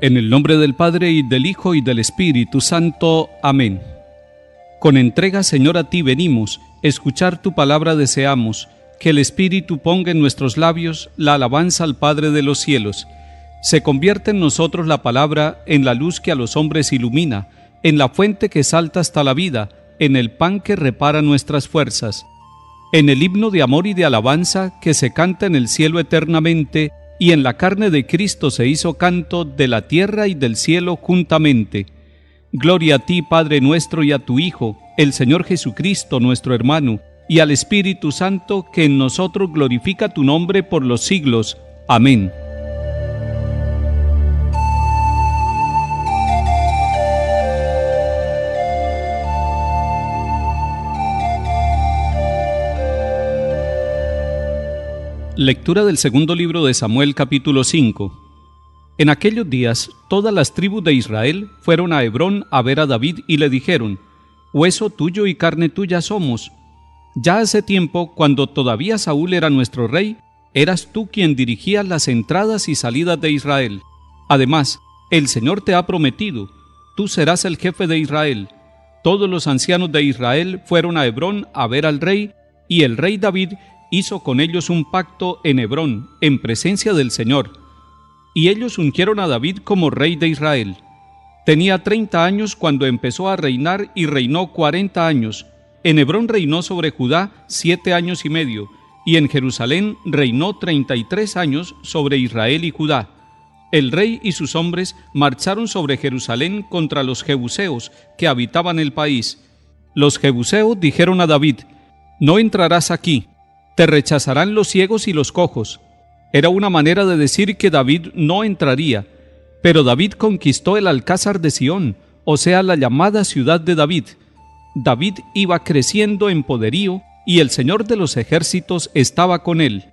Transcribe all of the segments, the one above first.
En el nombre del Padre, y del Hijo, y del Espíritu Santo. Amén. Con entrega, Señor, a ti venimos, escuchar tu palabra deseamos, que el Espíritu ponga en nuestros labios la alabanza al Padre de los cielos. Se convierte en nosotros la palabra en la luz que a los hombres ilumina, en la fuente que salta hasta la vida, en el pan que repara nuestras fuerzas, en el himno de amor y de alabanza que se canta en el cielo eternamente, y en la carne de Cristo se hizo canto de la tierra y del cielo juntamente. Gloria a ti, Padre nuestro, y a tu Hijo, el Señor Jesucristo, nuestro hermano, y al Espíritu Santo, que en nosotros glorifica tu nombre por los siglos. Amén. Lectura del segundo libro de Samuel, capítulo 5. En aquellos días, todas las tribus de Israel fueron a Hebrón a ver a David y le dijeron: «Hueso tuyo y carne tuya somos. Ya hace tiempo, cuando todavía Saúl era nuestro rey, eras tú quien dirigía las entradas y salidas de Israel. Además, el Señor te ha prometido, tú serás el jefe de Israel». Todos los ancianos de Israel fueron a Hebrón a ver al rey, y el rey David hizo con ellos un pacto en Hebrón, en presencia del Señor. Y ellos ungieron a David como rey de Israel. Tenía 30 años cuando empezó a reinar y reinó 40 años. En Hebrón reinó sobre Judá 7 años y medio, y en Jerusalén reinó 33 años sobre Israel y Judá. El rey y sus hombres marcharon sobre Jerusalén contra los jebuseos que habitaban el país. Los jebuseos dijeron a David: «No entrarás aquí. Te rechazarán los ciegos y los cojos». Era una manera de decir que David no entraría, pero David conquistó el Alcázar de Sión, o sea, la llamada ciudad de David. David iba creciendo en poderío y el Señor de los ejércitos estaba con él.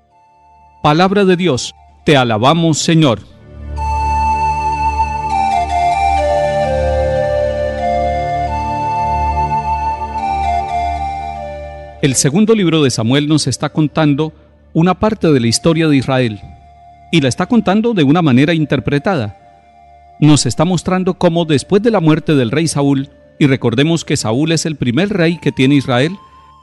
Palabra de Dios, te alabamos, Señor. El segundo libro de Samuel nos está contando una parte de la historia de Israel, y la está contando de una manera interpretada. Nos está mostrando cómo después de la muerte del rey Saúl, y recordemos que Saúl es el primer rey que tiene Israel,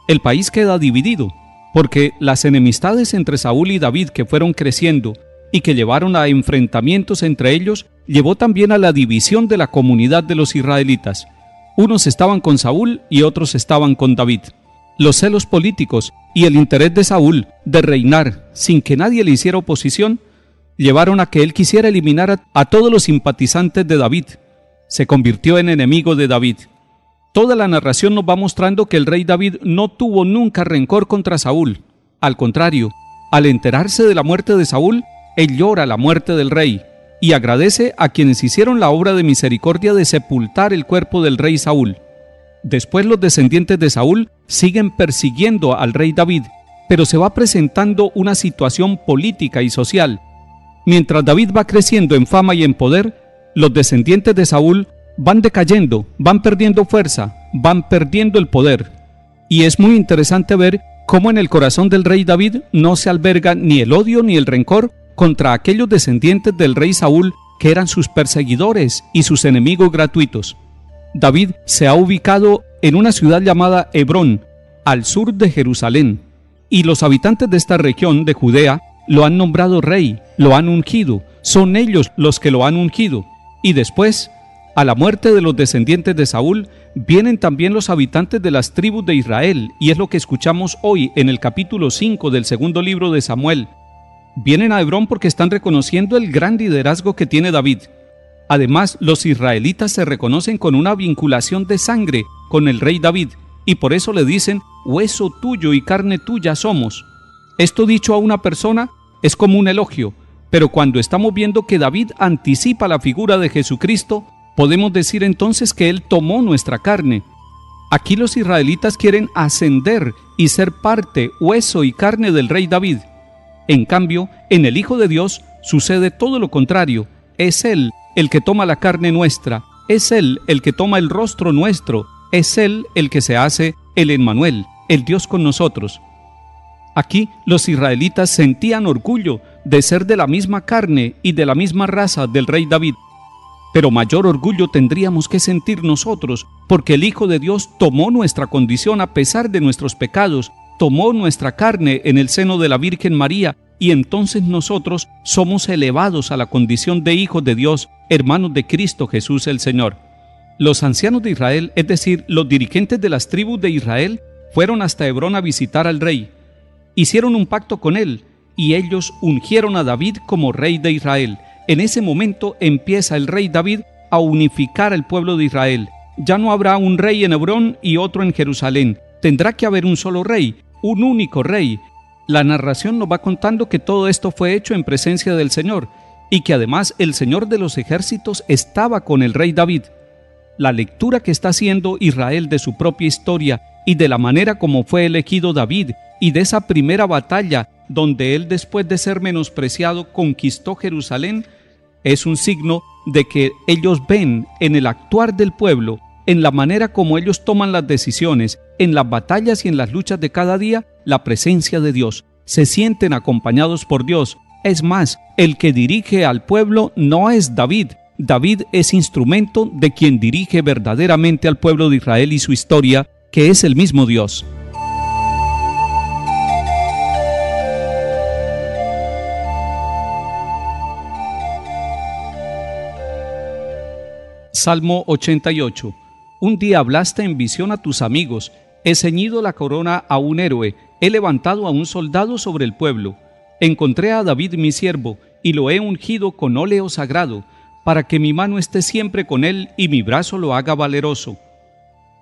el país queda dividido, porque las enemistades entre Saúl y David que fueron creciendo y que llevaron a enfrentamientos entre ellos, llevó también a la división de la comunidad de los israelitas. Unos estaban con Saúl y otros estaban con David. Los celos políticos y el interés de Saúl de reinar sin que nadie le hiciera oposición llevaron a que él quisiera eliminar a todos los simpatizantes de David. Se convirtió en enemigo de David. Toda la narración nos va mostrando que el rey David no tuvo nunca rencor contra Saúl. Al contrario, al enterarse de la muerte de Saúl, él llora la muerte del rey y agradece a quienes hicieron la obra de misericordia de sepultar el cuerpo del rey Saúl. Después los descendientes de Saúl siguen persiguiendo al rey David, pero se va presentando una situación política y social. Mientras David va creciendo en fama y en poder, los descendientes de Saúl van decayendo, van perdiendo fuerza, van perdiendo el poder. Y es muy interesante ver cómo en el corazón del rey David no se alberga ni el odio ni el rencor contra aquellos descendientes del rey Saúl que eran sus perseguidores y sus enemigos gratuitos. David se ha ubicado en una ciudad llamada Hebrón, al sur de Jerusalén, y los habitantes de esta región de Judea lo han nombrado rey, lo han ungido, son ellos los que lo han ungido. Y después, a la muerte de los descendientes de Saúl, vienen también los habitantes de las tribus de Israel, y es lo que escuchamos hoy en el capítulo 5 del segundo libro de Samuel. Vienen a Hebrón porque están reconociendo el gran liderazgo que tiene David. Además, los israelitas se reconocen con una vinculación de sangre con el rey David, y por eso le dicen: «Hueso tuyo y carne tuya somos». Esto dicho a una persona es como un elogio, pero cuando estamos viendo que David anticipa la figura de Jesucristo, podemos decir entonces que Él tomó nuestra carne. Aquí los israelitas quieren ascender y ser parte, hueso y carne del rey David. En cambio, en el Hijo de Dios sucede todo lo contrario. Es Él el que toma la carne nuestra, es Él el que toma el rostro nuestro, es Él el que se hace el Emmanuel, el Dios con nosotros. Aquí los israelitas sentían orgullo de ser de la misma carne y de la misma raza del rey David. Pero mayor orgullo tendríamos que sentir nosotros, porque el Hijo de Dios tomó nuestra condición a pesar de nuestros pecados, tomó nuestra carne en el seno de la Virgen María, y entonces nosotros somos elevados a la condición de hijos de Dios, hermanos de Cristo Jesús el Señor. Los ancianos de Israel, es decir, los dirigentes de las tribus de Israel, fueron hasta Hebrón a visitar al rey. Hicieron un pacto con él, y ellos ungieron a David como rey de Israel. En ese momento empieza el rey David a unificar al pueblo de Israel. Ya no habrá un rey en Hebrón y otro en Jerusalén. Tendrá que haber un solo rey, un único rey. La narración nos va contando que todo esto fue hecho en presencia del Señor, y que además el Señor de los ejércitos estaba con el rey David. La lectura que está haciendo Israel de su propia historia y de la manera como fue elegido David, y de esa primera batalla donde él, después de ser menospreciado, conquistó Jerusalén, es un signo de que ellos ven en el actuar del pueblo, en la manera como ellos toman las decisiones, en las batallas y en las luchas de cada día, la presencia de Dios. Se sienten acompañados por Dios. Es más, el que dirige al pueblo no es David. David es instrumento de quien dirige verdaderamente al pueblo de Israel y su historia, que es el mismo Dios. Salmo 88. Un día hablaste en visión a tus amigos, he ceñido la corona a un héroe, he levantado a un soldado sobre el pueblo. Encontré a David mi siervo, y lo he ungido con óleo sagrado, para que mi mano esté siempre con él y mi brazo lo haga valeroso.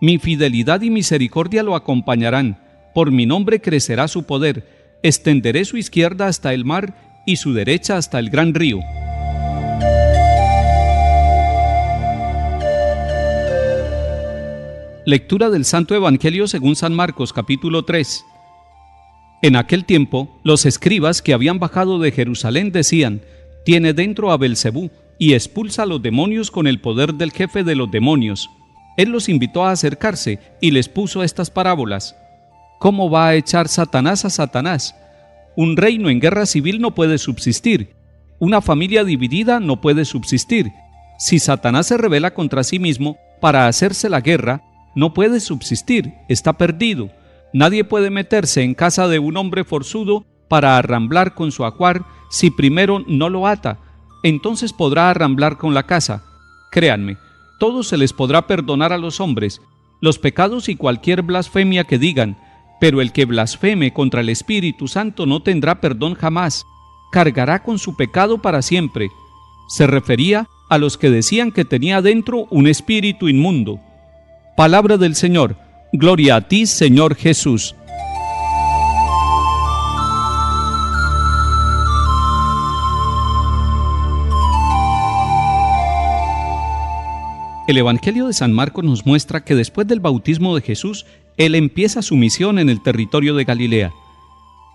Mi fidelidad y misericordia lo acompañarán, por mi nombre crecerá su poder, extenderé su izquierda hasta el mar y su derecha hasta el gran río. Lectura del Santo Evangelio según San Marcos, capítulo 3. En aquel tiempo, los escribas que habían bajado de Jerusalén decían: «Tiene dentro a Belcebú, y expulsa a los demonios con el poder del jefe de los demonios». Él los invitó a acercarse y les puso estas parábolas. ¿Cómo va a echar Satanás a Satanás? Un reino en guerra civil no puede subsistir. Una familia dividida no puede subsistir. Si Satanás se rebela contra sí mismo para hacerse la guerra, no puede subsistir, está perdido. Nadie puede meterse en casa de un hombre forzudo para arramblar con su ajuar si primero no lo ata. Entonces podrá arramblar con la casa. Créanme, todo se les podrá perdonar a los hombres, los pecados y cualquier blasfemia que digan, pero el que blasfeme contra el Espíritu Santo no tendrá perdón jamás, cargará con su pecado para siempre. Se refería a los que decían que tenía dentro un espíritu inmundo. Palabra del Señor. Gloria a ti, Señor Jesús. El Evangelio de San Marcos nos muestra que después del bautismo de Jesús, Él empieza su misión en el territorio de Galilea.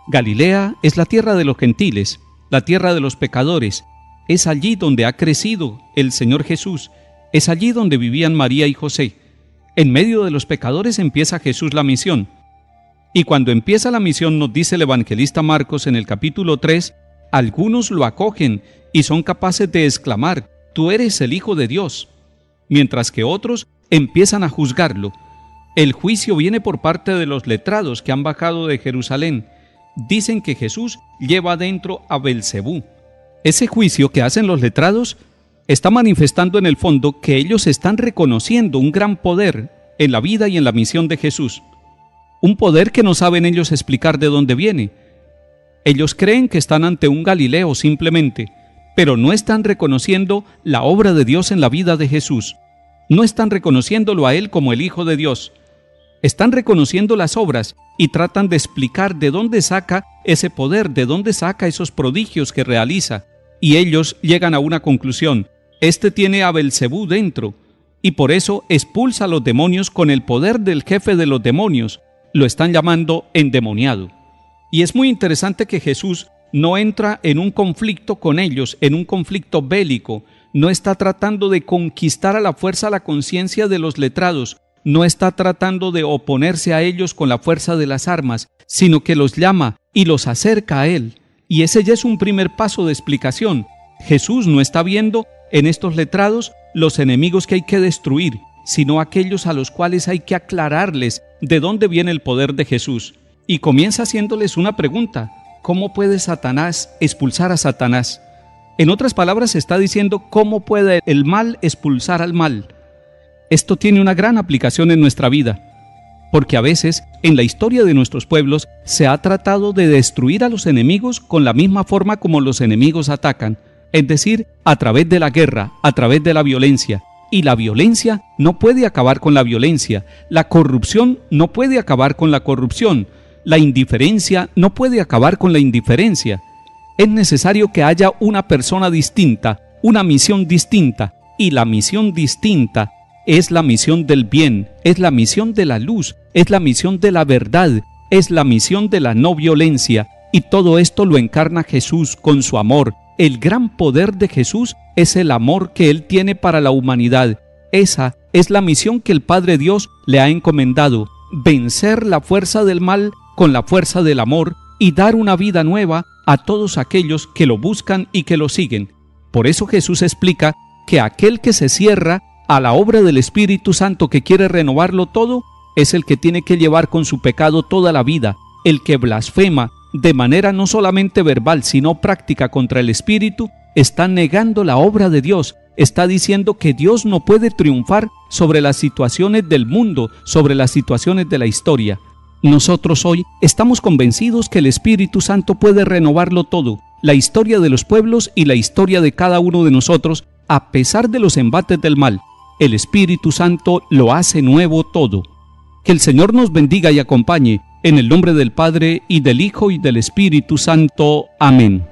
Galilea es la tierra de los gentiles, la tierra de los pecadores. Es allí donde ha crecido el Señor Jesús. Es allí donde vivían María y José. En medio de los pecadores empieza Jesús la misión. Y cuando empieza la misión, nos dice el evangelista Marcos en el capítulo 3, algunos lo acogen y son capaces de exclamar: «Tú eres el Hijo de Dios», mientras que otros empiezan a juzgarlo. El juicio viene por parte de los letrados que han bajado de Jerusalén. Dicen que Jesús lleva dentro a Belcebú. Ese juicio que hacen los letrados está manifestando en el fondo que ellos están reconociendo un gran poder en la vida y en la misión de Jesús. Un poder que no saben ellos explicar de dónde viene. Ellos creen que están ante un Galileo simplemente, pero no están reconociendo la obra de Dios en la vida de Jesús. No están reconociéndolo a Él como el Hijo de Dios. Están reconociendo las obras y tratan de explicar de dónde saca ese poder, de dónde saca esos prodigios que realiza. Y ellos llegan a una conclusión: este tiene a Belcebú dentro, y por eso expulsa a los demonios con el poder del jefe de los demonios. Lo están llamando endemoniado. Y es muy interesante que Jesús no entra en un conflicto con ellos, en un conflicto bélico. No está tratando de conquistar a la fuerza la conciencia de los letrados. No está tratando de oponerse a ellos con la fuerza de las armas, sino que los llama y los acerca a Él. Y ese ya es un primer paso de explicación. Jesús no está viendo en estos letrados los enemigos que hay que destruir, sino aquellos a los cuales hay que aclararles de dónde viene el poder de Jesús. Y comienza haciéndoles una pregunta: ¿cómo puede Satanás expulsar a Satanás? En otras palabras, está diciendo cómo puede el mal expulsar al mal. Esto tiene una gran aplicación en nuestra vida, porque a veces en la historia de nuestros pueblos se ha tratado de destruir a los enemigos con la misma forma como los enemigos atacan, es decir, a través de la guerra, a través de la violencia. Y la violencia no puede acabar con la violencia, la corrupción no puede acabar con la corrupción, la indiferencia no puede acabar con la indiferencia. Es necesario que haya una persona distinta, una misión distinta, y la misión distinta es la misión del bien, es la misión de la luz, es la misión de la verdad, es la misión de la no violencia, y todo esto lo encarna Jesús con su amor. El gran poder de Jesús es el amor que Él tiene para la humanidad. Esa es la misión que el Padre Dios le ha encomendado: vencer la fuerza del mal con la fuerza del amor y dar una vida nueva a todos aquellos que lo buscan y que lo siguen. Por eso Jesús explica que aquel que se cierra a la obra del Espíritu Santo, que quiere renovarlo todo, es el que tiene que llevar con su pecado toda la vida. El que blasfema de manera no solamente verbal, sino práctica contra el Espíritu, está negando la obra de Dios, está diciendo que Dios no puede triunfar sobre las situaciones del mundo, sobre las situaciones de la historia. Nosotros hoy estamos convencidos que el Espíritu Santo puede renovarlo todo, la historia de los pueblos y la historia de cada uno de nosotros, a pesar de los embates del mal. El Espíritu Santo lo hace nuevo todo. Que el Señor nos bendiga y acompañe, en el nombre del Padre, y del Hijo, y del Espíritu Santo. Amén.